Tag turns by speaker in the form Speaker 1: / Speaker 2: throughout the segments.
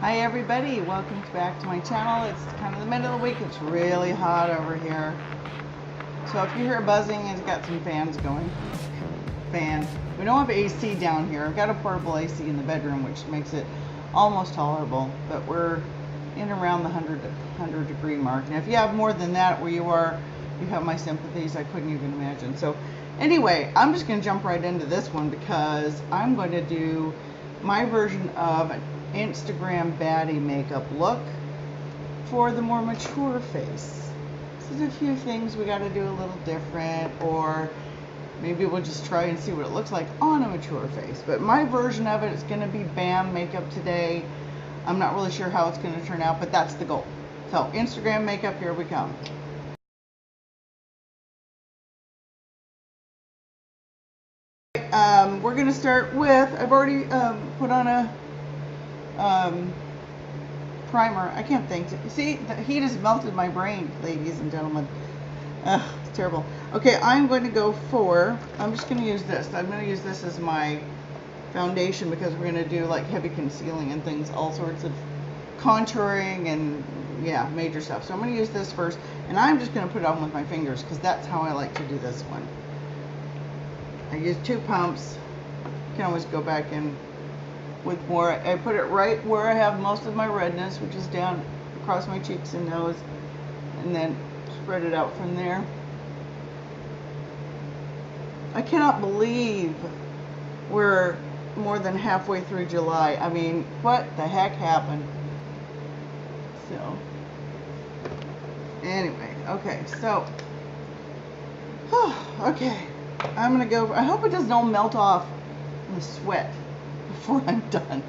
Speaker 1: Hi everybody, welcome back to my channel. It's kind of the middle of the week. It's really hot over here. So if you hear buzzing, it's got some fans going. We don't have AC down here. I've got a portable AC in the bedroom, which makes it almost tolerable. But we're in around the 100 degree mark. Now if you have more than that where you are, you have my sympathies. I couldn't even imagine. So anyway, I'm just going to jump right into this one because I'm going to do my version of an Instagram baddie makeup look for the more mature face. So there's a few things we got to do a little different, or maybe we'll just try and see what it looks like on a mature face. But my version of it is going to be BAM makeup today. I'm not really sure how it's going to turn out, but that's the goal. So Instagram makeup, here we come. We're going to start with, I've already put on a primer. I can't think. See, the heat has melted my brain, ladies and gentlemen. It's terrible. Okay, I'm going to go for, I'm just going to use this. I'm going to use this as my foundation because we're going to do like heavy concealing and things, all sorts of contouring and yeah, major stuff. So I'm going to use this first, and I'm just going to put it on with my fingers because that's how I like to do this one. I use 2 pumps. You can always go back in with more. I put it right where I have most of my redness, which is down across my cheeks and nose, and then spread it out from there. I cannot believe we're more than halfway through July. I mean, what the heck happened? So anyway, okay, so okay, I'm gonna go. I hope it doesn't all melt off in the sweat before I'm done.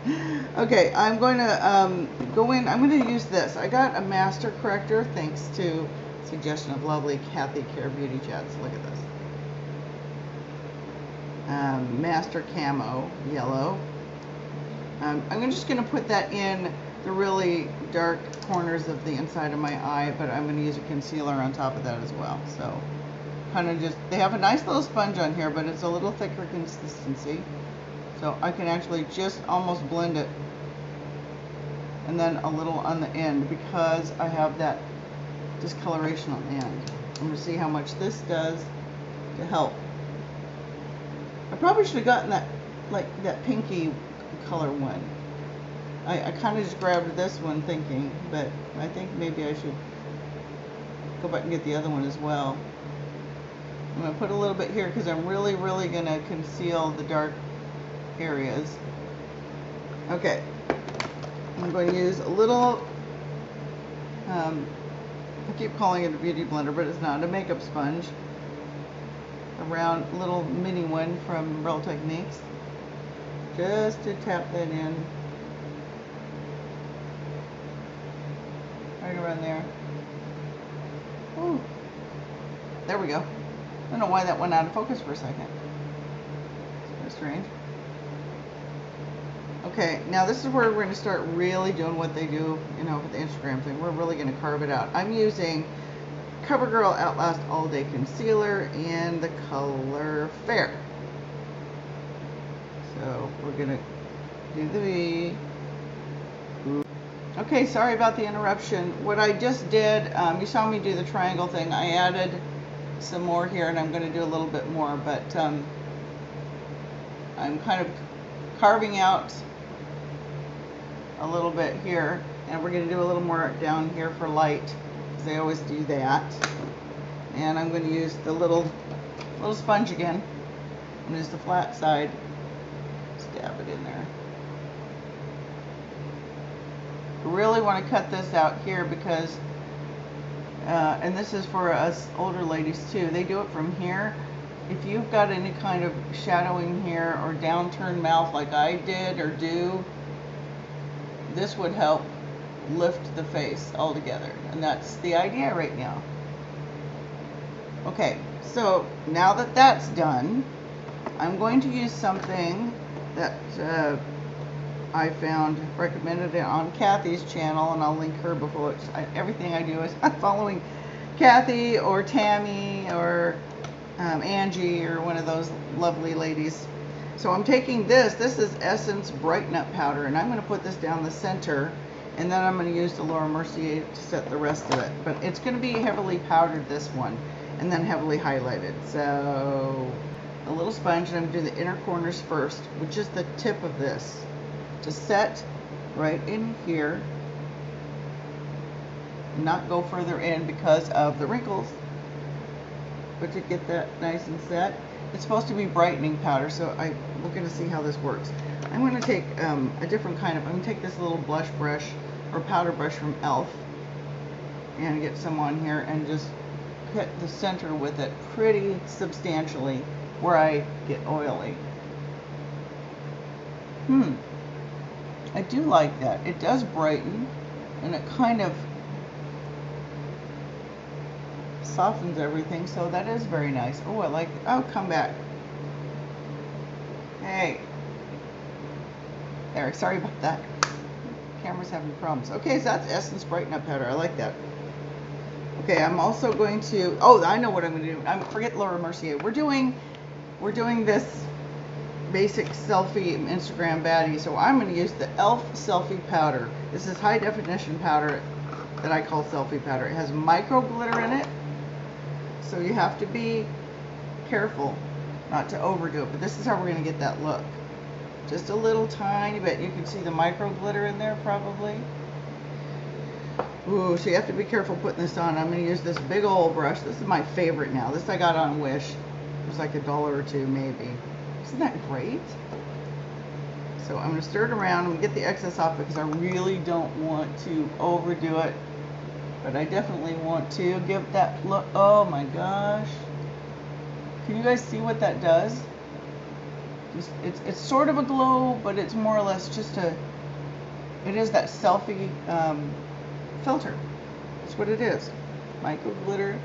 Speaker 1: Okay, I'm going to go in. I'm going to use this. I got a master corrector thanks to suggestion of lovely Kathy Care Beauty Chats. Look at this. Master Camo Yellow. I'm just going to put that in the really dark corners of the inside of my eye, but I'm going to use a concealer on top of that as well. So kind of just, they have a nice little sponge on here, but it's a little thicker consistency. So I can actually just almost blend it, and then a little on the end because I have that discoloration on the end. I'm going to see how much this does to help. I probably should have gotten that, like that pinky color one. I kind of just grabbed this one thinking, but I think maybe I should go back and get the other one as well. I'm going to put a little bit here because I'm really going to conceal the dark areas. Okay, I'm going to use a little, I keep calling it a beauty blender, but it's not, a makeup sponge. A round little mini one from Real Techniques. Just to tap that in. Right around there. Ooh. There we go. I don't know why that went out of focus for a second. It's kind of strange. Okay, now this is where we're going to start really doing what they do, you know, with the Instagram thing. We're really going to carve it out. I'm using CoverGirl Outlast All Day Concealer in the color Fair. So we're going to do the V. Okay, sorry about the interruption. What I just did, you saw me do the triangle thing. I added some more here, and I'm going to do a little bit more, but I'm kind of carving out a little bit here, and we're going to do a little more down here for light because they always do that. And I'm going to use the little sponge again. I'm going to use the flat side, stab it in there. I really want to cut this out here because and this is for us older ladies too, they do it from here. If you've got any kind of shadowing here or downturned mouth like I did or do, this would help lift the face altogether, and that's the idea right now. Okay, so now that that's done, I'm going to use something that I found recommended on Kathy's channel, and I'll link her before. Everything I do is following Kathy or Tammy or Angie or one of those lovely ladies. So I'm taking this is Essence Brighten Up powder, and I'm going to put this down the center, and then I'm going to use the Laura Mercier to set the rest of it. But it's going to be heavily powdered, this one, and then heavily highlighted. So a little sponge, and I'm going to do the inner corners first, which is the tip of this, to set right in here, not go further in because of the wrinkles, but to get that nice and set. It's supposed to be brightening powder, so we're going to see how this works. I'm going to take a different kind of, I'm going to take this little blush brush or powder brush from e.l.f. and get some on here and just hit the center with it pretty substantially where I get oily. I do like that. It does brighten, and it kind of softens everything, so that is very nice. Oh, I like it. Oh, come back. Hey. There, sorry about that. Camera's having problems. Okay, so that's Essence Brighten Up powder. I like that. Okay, I'm also going to, oh, I know what I'm going to do. Forget Laura Mercier. We're doing this basic selfie Instagram baddie, so I'm going to use the e.l.f. selfie powder. This is high definition powder that I call selfie powder. It has micro glitter in it, so you have to be careful not to overdo it, but this is how we're going to get that look. Just a little tiny bit. You can see the micro glitter in there probably. Ooh, so you have to be careful putting this on. I'm going to use this big old brush. This is my favorite now. This I got on Wish. It was like $1 or $2 maybe. Isn't that great? So I'm going to stir it around. I'm going to get the excess off because I really don't want to overdo it. But I definitely want to give that look. Oh my gosh. Can you guys see what that does? It's sort of a glow, but it's more or less just it is that selfie filter. That's what it is. Micro glitter.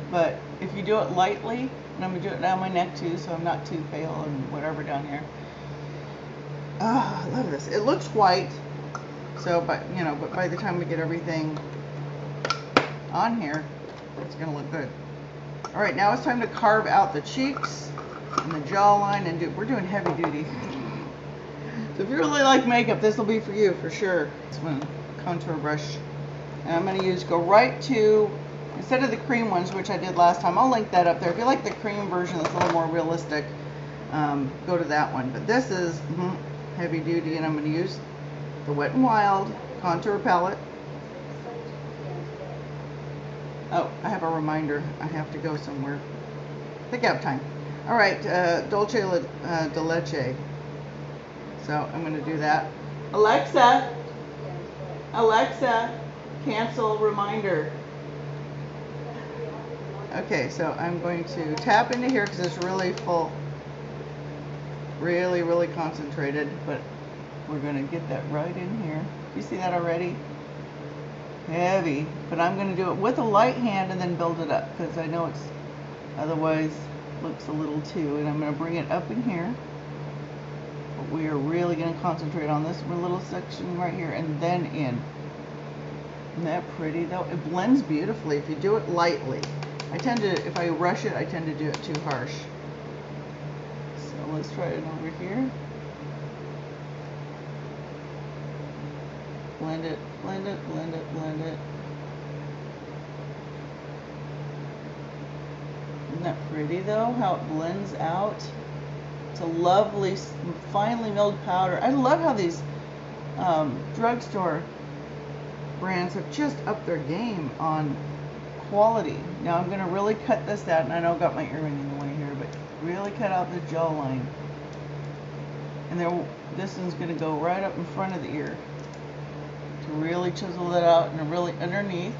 Speaker 1: But if you do it lightly, and I'm going to do it down my neck too, so I'm not too pale and whatever down here. Oh, I love this. It looks white, so but by the time we get everything on here, it's going to look good. All right, now it's time to carve out the cheeks and the jawline, and we're doing heavy duty. So if you really like makeup, this will be for you for sure. This one, contour brush, and I'm going to go right to, instead of the cream ones, which I did last time, I'll link that up there. If you like the cream version that's a little more realistic, go to that one. But this is heavy duty, and I'm going to use the Wet n Wild contour palette. Oh, I have a reminder. I have to go somewhere. I think I have time. All right, Dolce de Leche. So I'm going to do that. Alexa, cancel reminder. Okay, so I'm going to tap into here because it's really full. Really, really concentrated, but we're going to get that right in here. You see that already? Heavy, but I'm going to do it with a light hand and then build it up because I know it's otherwise looks a little too, and I'm going to bring it up in here. But we are really going to concentrate on this little section right here and then in. Isn't that pretty though? It blends beautifully if you do it lightly. I tend to, if I rush it, I tend to do it too harsh. So let's try it over here. Blend it, blend it, blend it, blend it. Isn't that pretty though, how it blends out? It's a lovely, finely milled powder. I love how these drugstore brands have just upped their game on quality. Now I'm going to really cut this out, and I know I've got my earring in the way here, but really cut out the jawline. And this one's going to go right up in front of the ear to really chisel that out, and really underneath,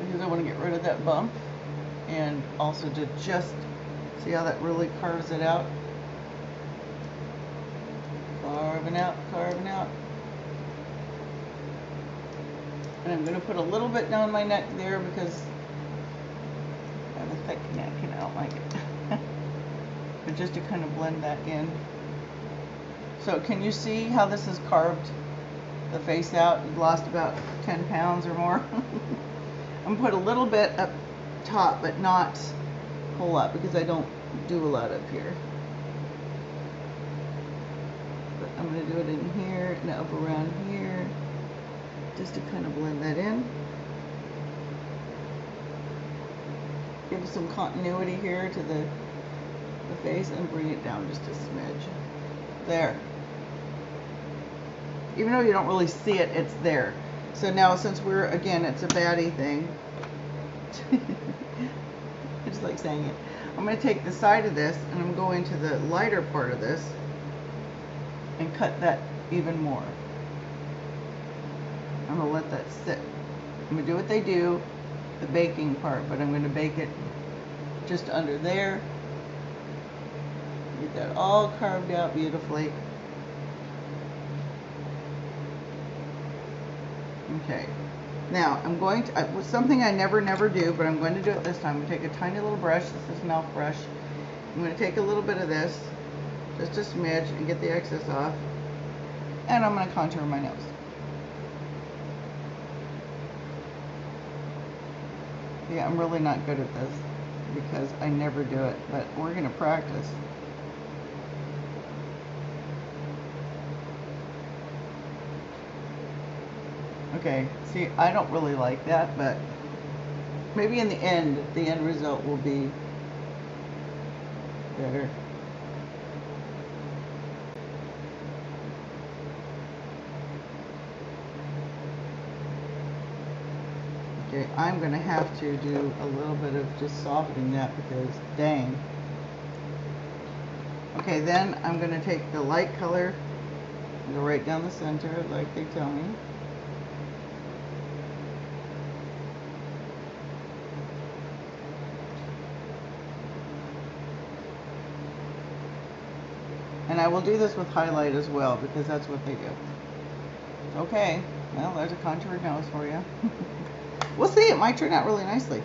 Speaker 1: because I want to get rid of that bump, and also to just see how that really carves it out. Carving out, carving out. And I'm going to put a little bit down my neck there because I have a thick neck and I don't like it. But just to kind of blend that in. So can you see how this has carved the face out? You've lost about 10 pounds or more. I'm going to put a little bit up top, but not a whole lot because I don't do a lot up here. I'm going to do it in here and up around here, just to kind of blend that in. Give some continuity here to the face and bring it down just a smidge. There. Even though you don't really see it, it's there. So now, since we're, again, it's a Baddie thing, I just like saying it. I'm going to take the side of this and I'm going to the lighter part of this and cut that even more. I'm going to let that sit. I'm going to do what they do, the baking part, but I'm going to bake it just under there. Get that all carved out beautifully. Okay. Now, I'm going to, something I never do, but I'm going to do it this time. I'm going to take a tiny little brush, this is milk brush. I'm going to take a little bit of this, just a smidge, and get the excess off. And I'm going to contour my nose. Yeah, I'm really not good at this because I never do it, but we're going to practice. Okay, see, I don't really like that, but maybe in the end result will be better. Okay, I'm going to have to do a little bit of just softening that because, dang. Okay, then I'm going to take the light color and go right down the center like they tell me. And I will do this with highlight as well because that's what they do. Okay, well, there's a contoured nose for you. We'll see, it might turn out really nicely.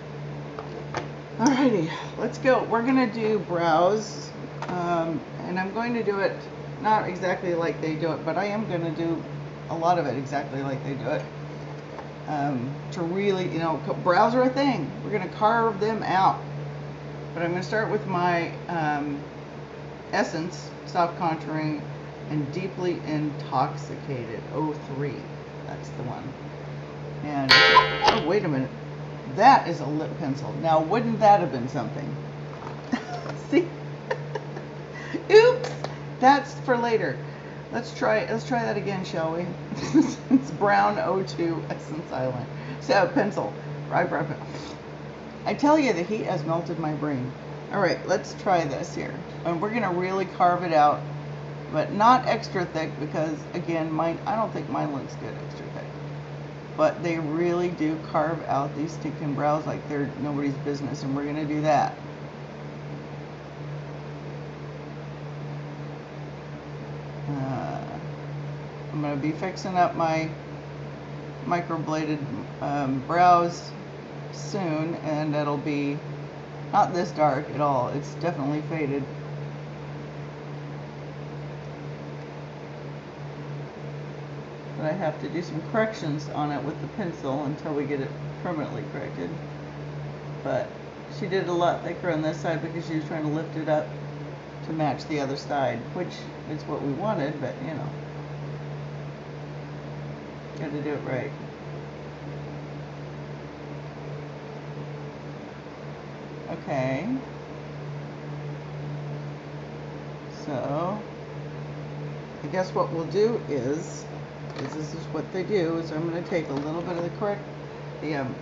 Speaker 1: Alrighty, let's go. We're going to do brows, and I'm going to do it not exactly like they do it, but I am going to do a lot of it exactly like they do it. To really, you know, brows are a thing. We're going to carve them out. But I'm going to start with my Essence Soft Contouring and Deeply Intoxicated 03. That's the one. And, oh, wait a minute. That is a lip pencil. Now, wouldn't that have been something? See? Oops! That's for later. Let's try that again, shall we? It's Brown 02 Essence Eyeliner. So, pencil. Eyebrow pencil. I tell you, the heat has melted my brain. Alright, let's try this here. And we're going to really carve it out, but not extra thick because, again, I don't think mine looks good extra thick. But they really do carve out these stinking brows like they're nobody's business, and we're going to do that. I'm going to be fixing up my microbladed brows soon, and it'll be not this dark at all. It's definitely faded. But I have to do some corrections on it with the pencil until we get it permanently corrected. But she did a lot thicker on this side because she was trying to lift it up to match the other side, which is what we wanted, but you know, got to do it right. Okay, so I guess what we'll do is this is what they do, is I'm going to take a little bit of the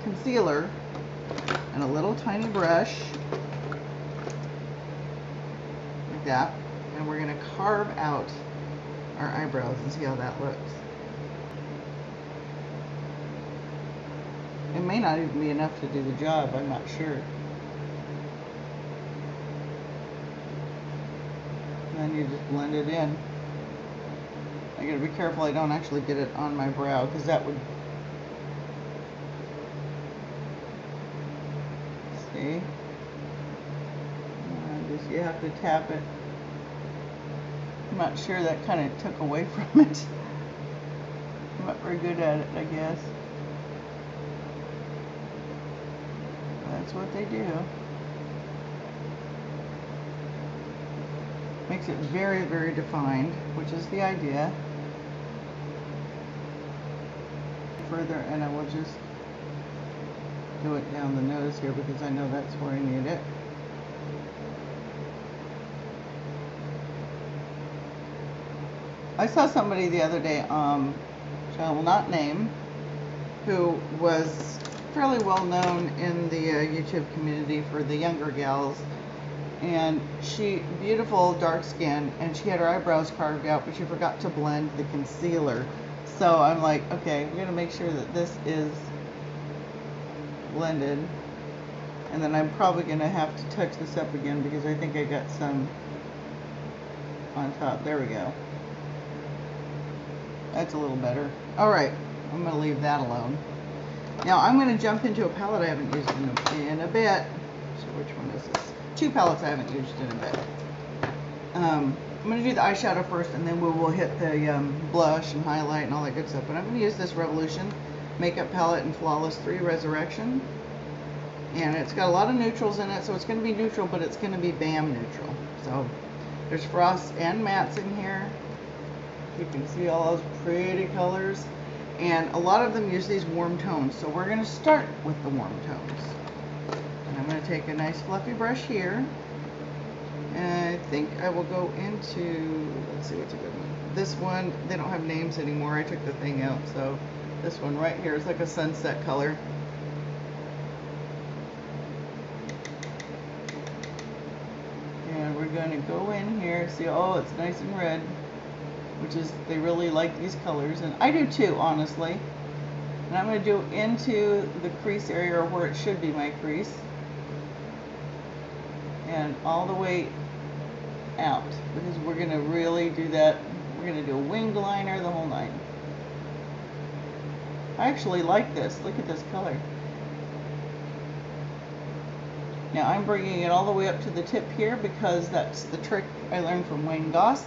Speaker 1: concealer and a little tiny brush like that, and we're going to carve out our eyebrows and see how that looks. It may not even be enough to do the job, I'm not sure. And then you just blend it in. I gotta be careful I don't actually get it on my brow, because that would, see, just you have to tap it. I'm not sure, that kind of took away from it. I'm not very good at it, I guess. That's what they do. Makes makes it very, very defined, which is the idea. Further, and I will just do it down the nose here because I know that's where I need it. I saw somebody the other day, which I will not name, who was fairly well known in the YouTube community for the younger gals, and she, beautiful dark skin, and she had her eyebrows carved out, but she forgot to blend the concealer. So I'm like, okay, we're gonna make sure that this is blended, and then I'm probably gonna have to touch this up again because I think I got some on top. There we go. That's a little better. All right, I'm gonna leave that alone. Now I'm gonna jump into a palette I haven't used in a bit. So which one is this? Two palettes I haven't used in a bit. I'm going to do the eyeshadow first, and then we will hit the blush and highlight and all that good stuff. But I'm going to use this Revolution Makeup Palette in Flawless 3 Resurrection. And it's got a lot of neutrals in it, so it's going to be neutral, but it's going to be BAM neutral. So there's frosts and mattes in here. You can see all those pretty colors. And a lot of them use these warm tones. So we're going to start with the warm tones. And I'm going to take a nice fluffy brush here. And I think I will go into, let's see what's a good one. This one, they don't have names anymore. I took the thing out, so this one right here is like a sunset color. And we're going to go in here, see, oh, it's nice and red, which is, they really like these colors, and I do too, honestly. And I'm going to do into the crease area, or where it should be my crease, and all the way out, because we're going to really do that. We're going to do a winged liner, the whole nine. I actually like this. Look at this color. Now I'm bringing it all the way up to the tip here because that's the trick I learned from Wayne Goss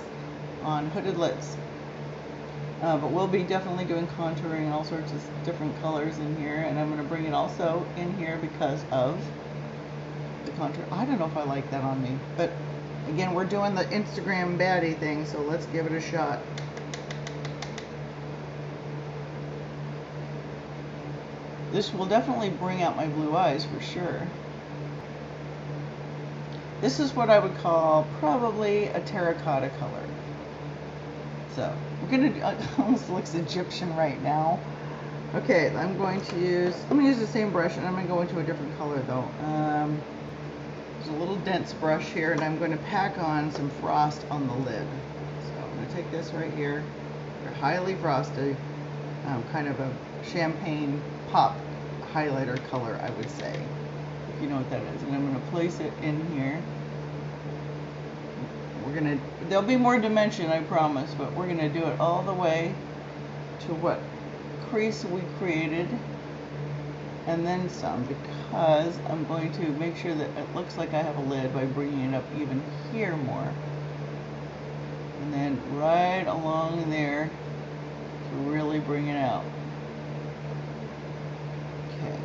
Speaker 1: on Hooded Lids. But we'll be definitely doing contouring and all sorts of different colors in here, and I'm going to bring it also in here because of the contour. I don't know if I like that on me, but again, we're doing the Instagram baddie thing, so let's give it a shot. This will definitely bring out my blue eyes for sure. This is what I would call probably a terracotta color. So we're gonna do, it almost looks Egyptian right now. Okay, I'm going to use the same brush, and I'm gonna go into a different color though. There's a little dense brush here, and I'm going to pack on some frost on the lid. So I'm going to take this right here. They're highly frosty, kind of a champagne pop highlighter color, I would say, if you know what that is. And I'm going to place it in here. There'll be more dimension, I promise, but we're going to do it all the way to what crease we created, and then some, because I'm going to make sure that it looks like I have a lid by bringing it up even here more, and then right along there to really bring it out. Okay.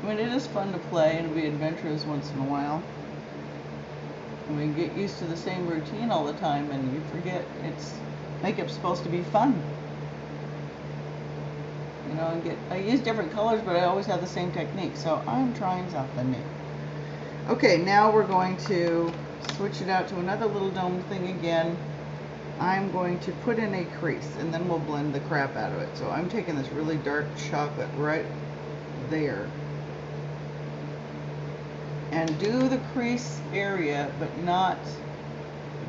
Speaker 1: I mean, it is fun to play and be adventurous once in a while. I mean, get used to the same routine all the time, and you forget makeup's supposed to be fun. You know, I use different colors, but I always have the same technique, so I'm trying something new. Okay, now we're going to switch it out to another little dome thing again. I'm going to put in a crease, and then we'll blend the crap out of it. So I'm taking this really dark chocolate right there. And do the crease area, but not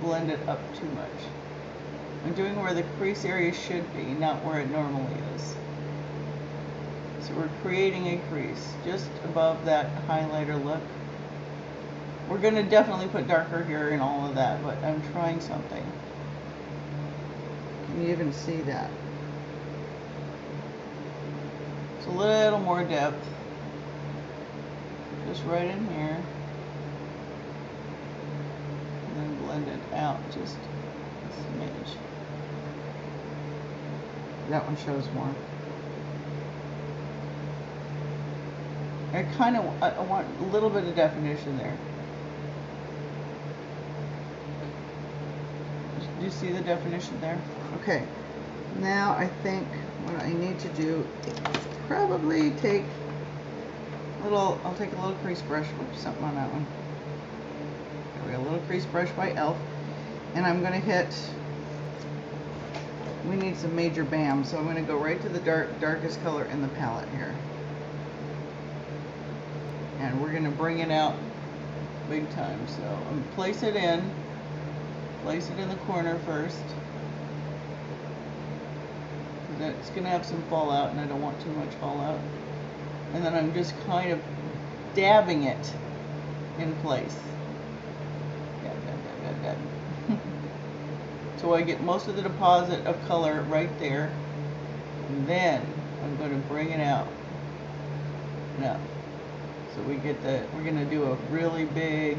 Speaker 1: blend it up too much. I'm doing where the crease area should be, not where it normally is. So we're creating a crease just above that highlighter look. We're going to definitely put darker here and all of that, but I'm trying something. Can you even see that? It's a little more depth. Just right in here, and then blend it out just a smidge. That one shows more. I want a little bit of definition there. Do you see the definition there? Okay. Now I think what I need to do is probably take I'll take a little crease brush. Oops, something on that one. There we go, a little crease brush by e.l.f. And I'm gonna hit, we need some major bam, so I'm gonna go right to the darkest color in the palette here. And we're gonna bring it out big time. So I'm gonna place it in the corner first. It's gonna have some fallout and I don't want too much fallout. And then I'm just kind of dabbing it in place. Dab, dab, dab, dab, dab. So I get most of the deposit of color right there. And then I'm going to bring it out. Now, so we get we're going to do a really big,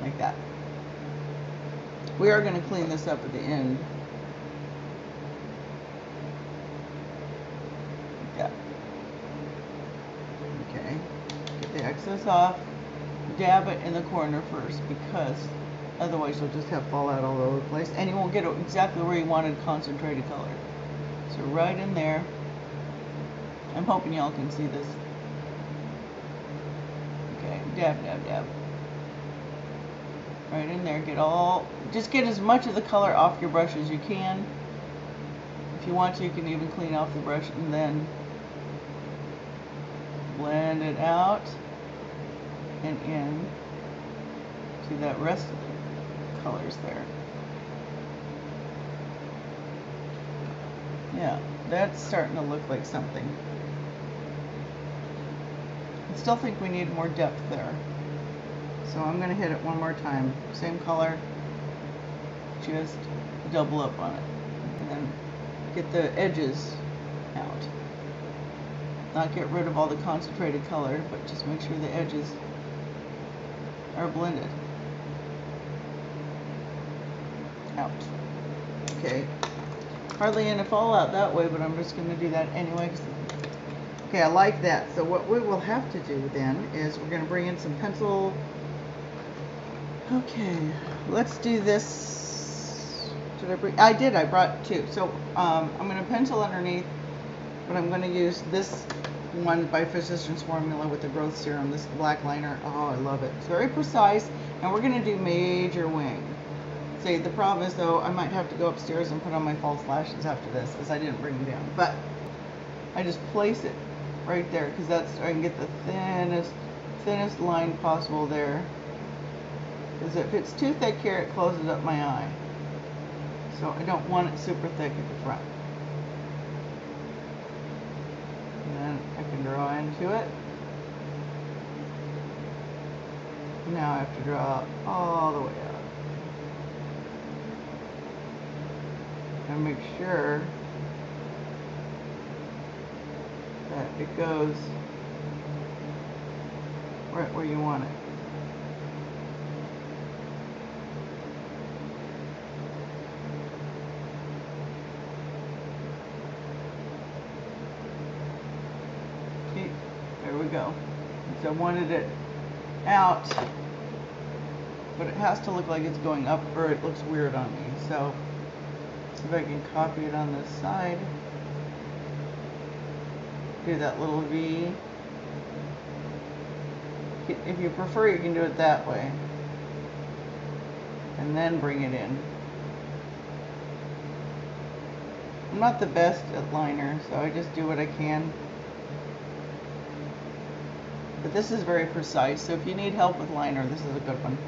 Speaker 1: like that. We are going to clean this up at the end. Okay, get the excess off, dab it in the corner first because otherwise you'll just have fallout all over the place and you won't get it exactly where you wanted concentrated color. So right in there, I'm hoping y'all can see this. Okay, dab, dab, dab. Right in there, just get as much of the color off your brush as you can. If you want to, you can even clean off the brush and then blend it out and in to that rest of the colors there. Yeah, that's starting to look like something. I still think we need more depth there. So I'm going to hit it one more time. Same color, just double up on it. And then get the edges out. Not get rid of all the concentrated color, but just make sure the edges are blended out. Okay. Hardly any fallout that way, but I'm just going to do that anyway. Okay, I like that. So what we will have to do then is we're going to bring in some pencil. Okay, let's do this. Did I bring? I did. I brought two. So I'm going to pencil underneath, but I'm going to use this one by Physicians Formula with the growth serum, this black liner. Oh, I love it. It's very precise, and we're going to do major wing. See, the problem is though, I might have to go upstairs and put on my false lashes after this, because I didn't bring them down. But I just place it right there, because that's I can get the thinnest line possible there. Because if it's too thick here, it closes up my eye. So I don't want it super thick at the front. And then I can draw into it. Now I have to draw all the way up. And make sure that it goes right where you want it. See, there we go. So I wanted it out, but it has to look like it's going up or it looks weird on me. So see if I can copy it on this side. Do that little V. If you prefer, you can do it that way. And then bring it in. I'm not the best at liner, so I just do what I can. But this is very precise, so if you need help with liner, this is a good one.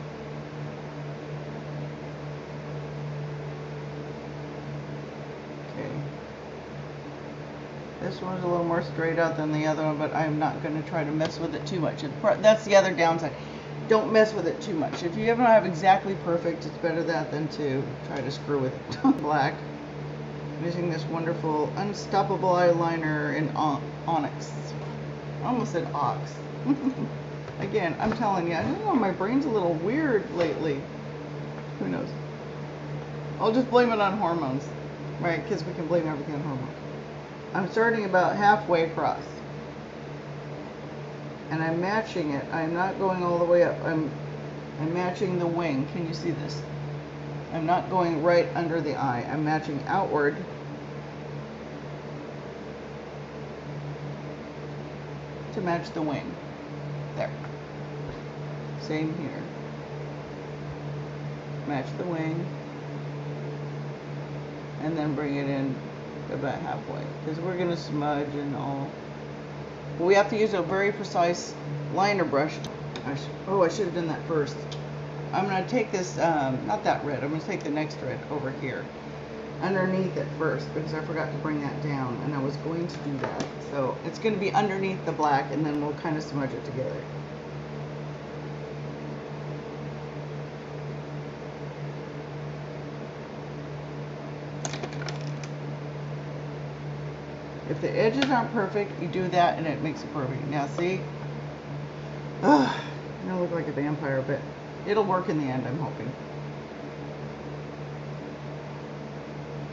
Speaker 1: This one's a little more straight out than the other one, but I'm not going to try to mess with it too much. That's the other downside. Don't mess with it too much. If you don't have exactly perfect, it's better that than to try to screw with it. Black. I'm using this wonderful Unstoppable eyeliner in Onyx. I almost said Ox. Again, I'm telling you, I don't know, my brain's a little weird lately. Who knows? I'll just blame it on hormones, right? Because we can blame everything on hormones. I'm starting about halfway across. And I'm matching it. I'm not going all the way up. I'm matching the wing. Can you see this? I'm not going right under the eye. I'm matching outward. To match the wing. There. Same here. Match the wing. And then bring it in about halfway. Because we're going to smudge and all. We have to use a very precise liner brush. I should have done that first. I'm going to take this, not that red, I'm going to take the next red over here. Underneath it first, because I forgot to bring that down, and I was going to do that. So it's going to be underneath the black, and then we'll kind of smudge it together. If the edges aren't perfect, you do that and it makes it perfect. Now see? Ugh, I don't look like a vampire, but it'll work in the end, I'm hoping.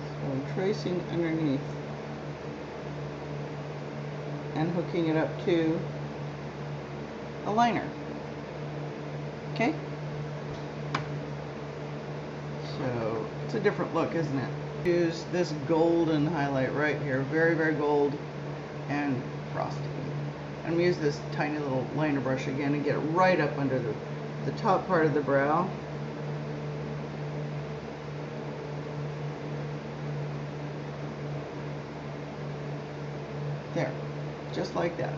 Speaker 1: So I'm tracing underneath and hooking it up to a liner. Okay? So it's a different look, isn't it? Use this golden highlight right here, very, very gold and frosty. I'm gonna use this tiny little liner brush again and get it right up under the top part of the brow. There, just like that.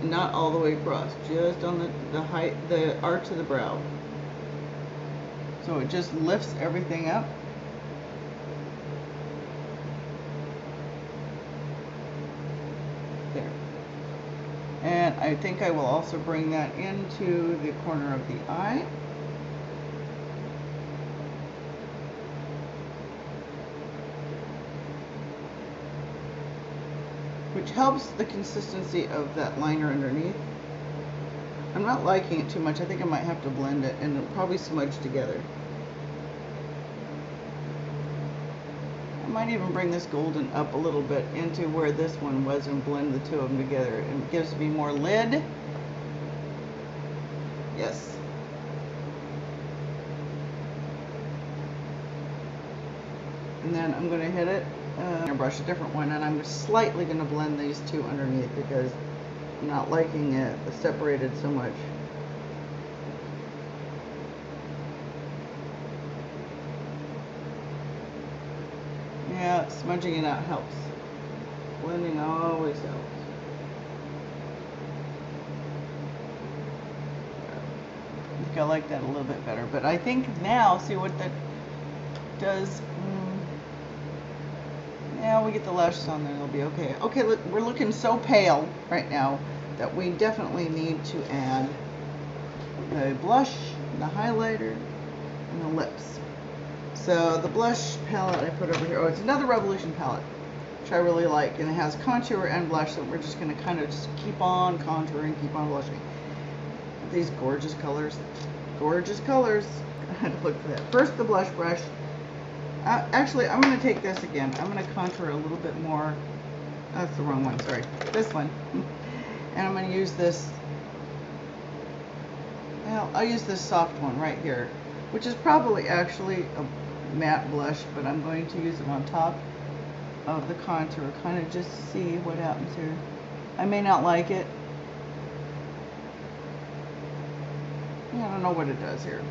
Speaker 1: Not all the way across, just on the height, the arch of the brow. So it just lifts everything up. There. And I think I will also bring that into the corner of the eye. Which helps the consistency of that liner underneath. I'm not liking it too much. I think I might have to blend it and it'll probably smudge together. I might even bring this golden up a little bit into where this one was and blend the two of them together. It gives me more lid. Yes. And then I'm going to hit it. I'm going to brush a different one, and I'm slightly going to blend these two underneath because I'm not liking it separated so much. Yeah, smudging it out helps. Blending always helps. I think I like that a little bit better, but I think now, see what that does. Yeah, we get the lashes on there, it'll be okay. Okay, look, we're looking so pale right now that we definitely need to add the blush, the highlighter, and the lips. So the blush palette I put over here, it's another Revolution palette, which I really like, and it has contour and blush, so we're just going to kind of just keep on contouring, keep on blushing. These gorgeous colors. Gorgeous colors. I had to look for that. First, the blush brush. Actually, I'm going to take this again. I'm going to contour a little bit more. That's the wrong one, sorry. This one. And I'm going to use this, well, I'll use this soft one right here, which is probably actually a matte blush, but I'm going to use it on top of the contour, kind of just see what happens here. I may not like it. I don't know what it does here.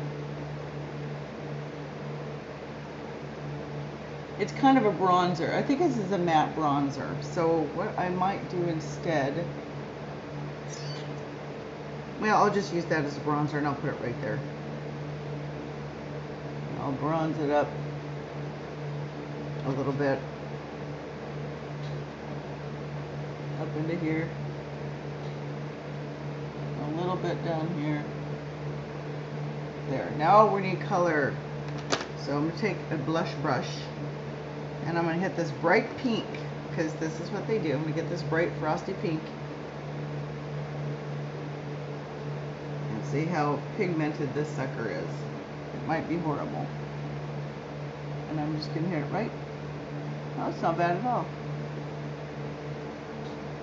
Speaker 1: It's kind of a bronzer. I think this is a matte bronzer. So what I might do instead, well, I'll just use that as a bronzer and I'll put it right there. I'll bronze it up a little bit. Up into here. A little bit down here. There. Now we need color. So I'm going to take a blush brush and I'm going to hit this bright pink, because this is what they do. I'm going to get this bright frosty pink. And see how pigmented this sucker is. It might be horrible. And I'm just gonna hit it right. Oh, it's not bad at all.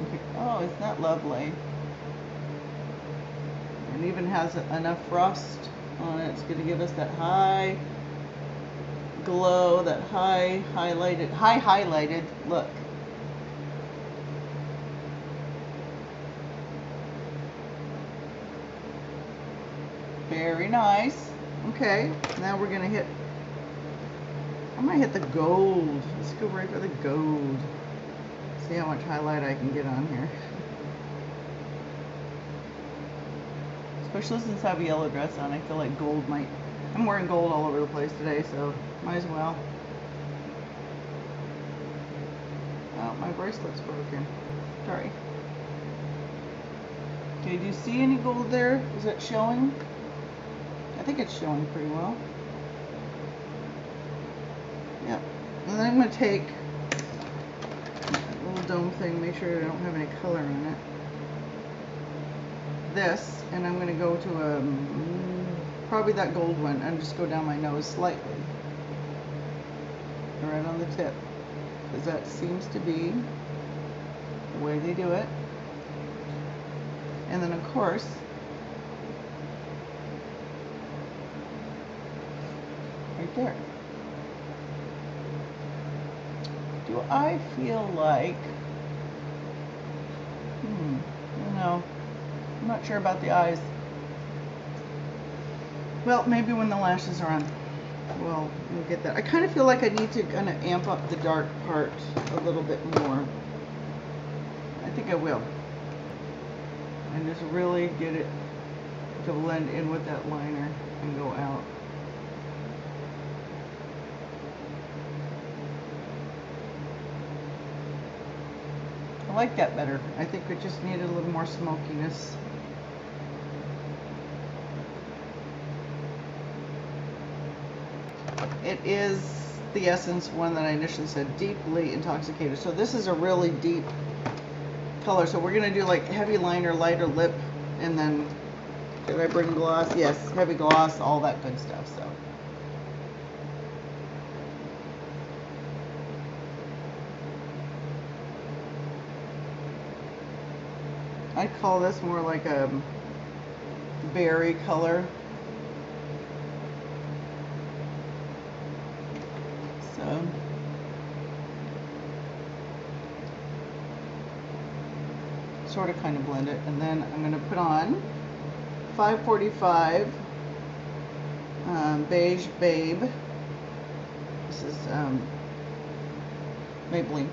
Speaker 1: Okay. Oh, isn't that lovely? And even has enough frost on it. It's gonna give us that high glow, that high highlighted look. Very nice. Okay, now we're gonna hit, I might hit the gold. Let's go right for the gold. See how much highlight I can get on here. Especially since I have a yellow dress on, I feel like gold might, I'm wearing gold all over the place today, so might as well. Oh, my bracelet's broken. Sorry. Okay, do you see any gold there? Is it showing? I think it's showing pretty well. Yep. And then I'm going to take that little dome thing, make sure I don't have any color on it. This, and I'm going to go to probably that gold one, and just go down my nose slightly. Right on the tip. Because that seems to be the way they do it. And then of course, right there. Do I feel like, I don't know, I'm not sure about the eyes. Well, maybe when the lashes are on, we'll get that. I kind of feel like I need to kind of amp up the dark part a little bit more. I think I will. And just really get it to blend in with that liner and go out. I like that better. I think it just needed a little more smokiness. It is the Essence one that I initially said, Deeply Intoxicated. So this is a really deep color. So we're going to do like heavy liner, lighter lip, and then, did I bring gloss? Yes, heavy gloss, all that good stuff. So I'd call this more like a berry color. So sort of kind of blend it, and then I'm going to put on 545 Beige Babe. This is Maybelline.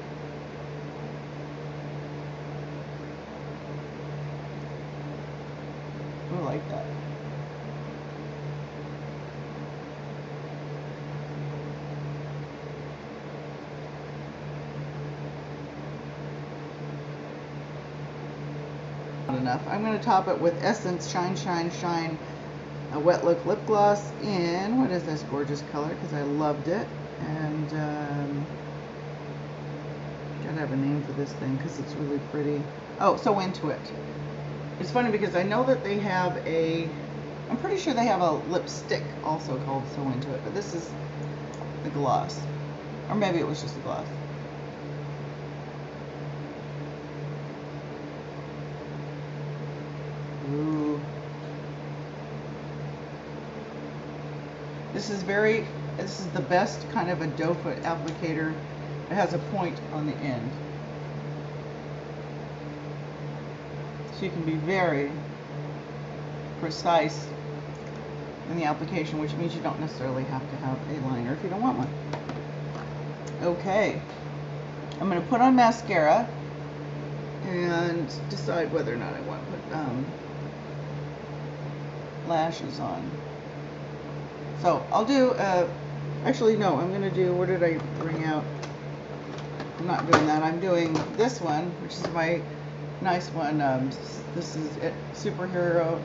Speaker 1: I like that. Not enough. I'm going to top it with Essence Shine Shine Shine, a Wet Look lip gloss in, what is this gorgeous color, because I loved it. And gotta have a name for this thing because it's really pretty. Oh, So Into It. It's funny because I know that they have a, I'm pretty sure they have a lipstick also called So Into It, but this is the gloss. Or maybe it was just the gloss. Ooh. This is the best kind of a doe foot applicator. It has a point on the end. So you can be very precise in the application, which means you don't necessarily have to have a liner if you don't want one. Okay, I'm going to put on mascara and decide whether or not I want to put lashes on. So I'll do, actually no, I'm going to do, where did I bring out? I'm not doing that. I'm doing this one, which is my nice one. This is It Superhero,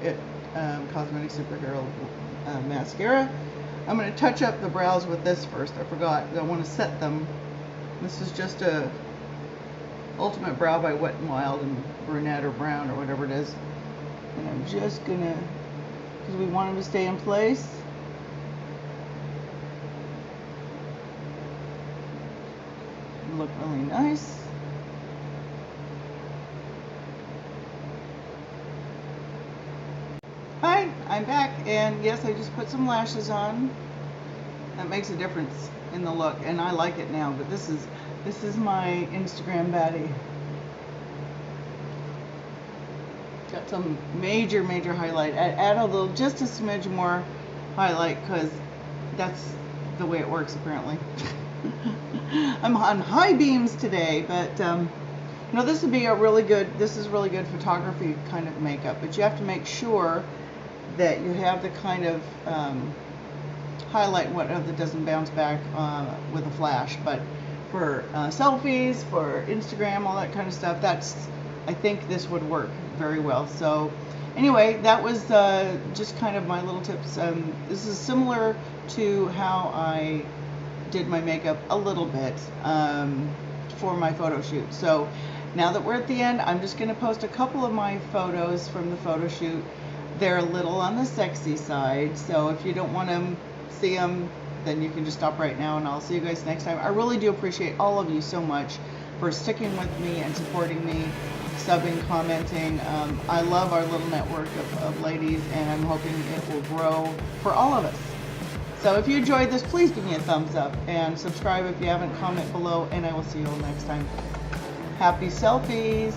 Speaker 1: Cosmetic Superhero mascara. I'm going to touch up the brows with this first. I forgot. I want to set them. This is just a Ultimate Brow by Wet n Wild and Brunette or Brown or whatever it is. And I'm just going to, because we want them to stay in place. look really nice. Hi, I'm back, and yes, I just put some lashes on. That makes a difference in the look, and I like it now, but this is my Instagram baddie. Got some major highlight. Add a little, just a smidge more highlight, because that's the way it works apparently. I'm on high beams today, but you know, this would be a really good, this is really good photography kind of makeup, but you have to make sure that you have the kind of highlight whatever that doesn't bounce back with a flash. But for selfies, for Instagram, all that kind of stuff, I think this would work very well. So anyway, that was just kind of my little tips. This is similar to how I did my makeup a little bit for my photo shoot. So now that we're at the end, I'm just going to post a couple of my photos from the photo shoot. They're a little on the sexy side, so if you don't want to see them, then you can just stop right now, and I'll see you guys next time. I really do appreciate all of you so much for sticking with me and supporting me, subbing, commenting. I love our little network of ladies, and I'm hoping it will grow for all of us. So if you enjoyed this, please give me a thumbs up and subscribe if you haven't. Comment below, and I will see you all next time. Happy selfies!